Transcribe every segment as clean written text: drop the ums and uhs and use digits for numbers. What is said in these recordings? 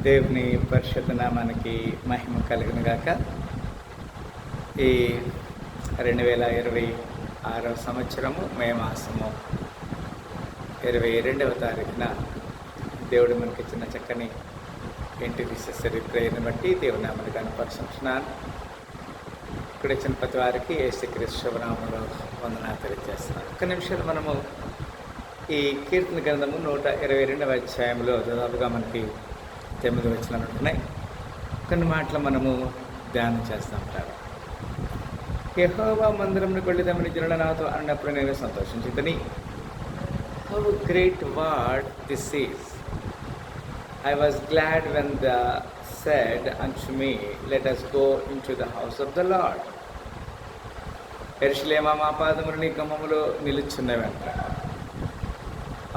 దేవుని పరిశుద్ధ నామానికి మహిమ కలుగును గాక. ఈ 2026 సంవత్సరము మే మాసము 22వ తారీఖున దేవుడు మనకి ఇచ్చిన చక్కని ఇంటిగ్రేటెడ్ ప్రేయర్ని బట్టి దేవుని నామాన్ని కనపరుచుకుంటున్నాను. ఇక్కడ ఇచ్చిన ప్రతి వారికి యేసుక్రీస్తు శుభనామంలో వందనాలు తెలియజేస్తున్నాను. ఒక్క నిమిషాలు మనము ఈ కీర్తన గ్రంథము 122వ అధ్యాయంలో దాదాపుగా మనకి 9 వచనాలు ఉంటున్నాయి. కొన్ని మాటలు మనము ధ్యానం చేస్తూ ఉంటారు. యెహోవా మందిరమునకు వెళ్ళిదమని జనులు నాతో అన్నప్పుడు నేను సంతోషించితిని. How great word this is. I was glad when they said unto me, let us go into the house of the Lord. యెరూషలేమా మా పాదములు నీ గుమ్మములో నిలుచున్నవంట.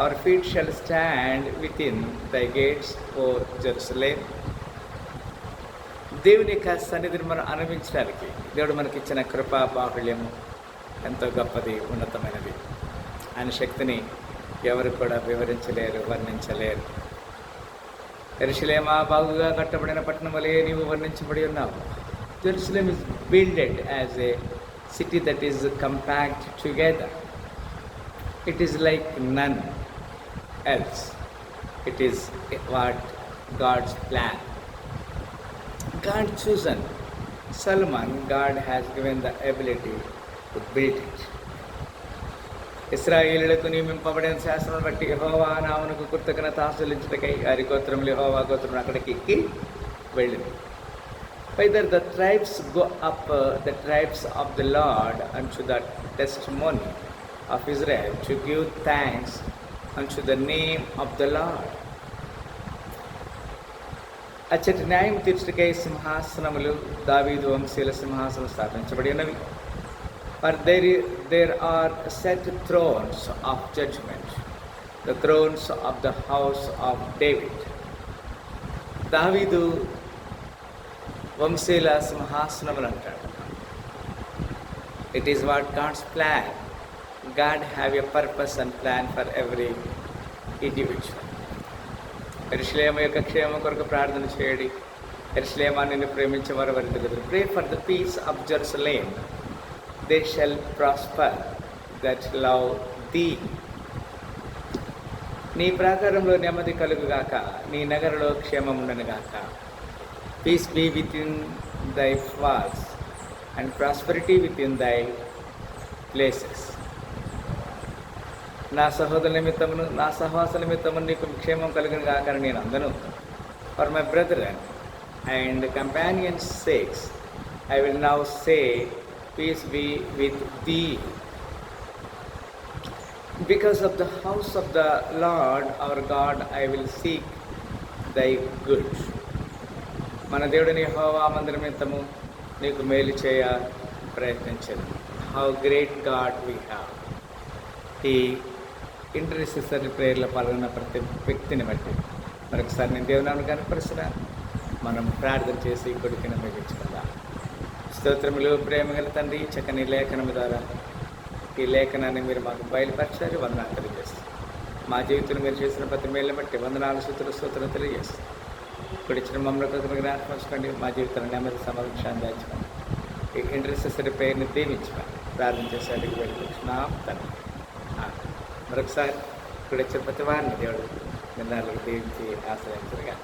Our feet shall stand within thy gates, O Jerusalem. దేవుని యొక్క సన్నిధిని మనం అనుభవించడానికి దేవుడు మనకిచ్చిన కృపా బాహుళ్యము ఎంతో గొప్పది, ఉన్నతమైనది. ఆయన శక్తిని ఎవరు కూడా వివరించలేరు, వర్ణించలేరు. యెరూషలేమా బాగుగా కట్టబడిన పట్టణం వలె నీవు వర్ణించబడి ఉన్నావు. Jerusalem is builded as a city that is compact together. It is like none else. It is what God's plan. God chosen Solomon. God has given the ability to build it. ఇశ్రాయేలులకు నియమింపబడిన శాసనం బట్టి యెహోవా నామమునకు కృతజ్ఞత చెల్లించుటకై వారి గోత్రములు యెహోవా గోత్రములు అక్కడికి ఎక్కి వెళ్ళింది. Whether the tribes go up, the tribes of the Lord unto the testimony of Israel, to give thanks unto the name of the Lord. అచ్చటి న్యాయం తీర్చుటకై సింహాసనములు దావీదు వంశీయుల సింహాసనం స్థాపించబడి ఉన్నవి. For there are set thrones of judgment, the thrones of the house of David. దావీదు వంశీయుల సింహాసనములు అంటాడు. It is what God's plan. God have a purpose and plan for every individual. యెరూషలేము యొక్క క్షేమం కొరకు ప్రార్థన చేయండి. యెరూషలేమా నిన్ను ప్రేమించే వారు వరిందురు. Pray for the peace of Jerusalem. They shall prosper that love thee. నీ ప్రాకారంలో నెమ్మది కలుగుగాక, నీ నగరంలో క్షేమం ఉండనుగాక. Peace be within thy walls and prosperity within thy places. నా సహోదరుల నిమిత్తమును నా సహవాస నిమిత్తమును నీకు క్షేమం కలిగిన కాకని నేను అందను. For my brethren and companions sakes I will now say peace be with thee. Because of the house of the Lord our God I will seek thy good. మన దేవుడిని యెహోవా మందిరం నిమిత్తము నీకు మేలు చేయ ప్రయత్నించదు. How great God we have. ఈ ఇంటర్సెసరీ ప్రేయర్లో పాల్గొన్న ప్రతి వ్యక్తిని బట్టి మరొకసారి నేను దేవునామమును కనపరుస్తున్నాను. మనం ప్రార్థన చేసి కొడుకుని మిగించుకుందాం. స్తోత్రములు ప్రేమగల తండ్రి, చక్కని లేఖనము ద్వారా ఈ లేఖనాన్ని మీరు మాకు బయలుపరిచారు. వందనాలు తెలియజేస్తాం. మా జీవితంలో మీరు చేసిన ప్రతి మేళ్ళని బట్టి వందనాలు స్తోత్రం తెలియజేస్తాం. ఇప్పుడు ఇచ్చిన మమ్మల్ని జ్ఞాపకండి. మా జీవితంలో నెమ్మది సమావేశాన్ని దాచుకోండి. ఈ ఇంటర్సెసరీ ప్రేయర్ని దీవించుకోండి. ప్రార్థన చేసేందుకు వెళ్ళిపోతున్నాం తండ్రి. మరొకసారి ఇక్కడ ఇచ్చిన ప్రతి వారిని దేవుడు నిన్నాళ్ళకు దీవించి ఆశ్రయించరుగా.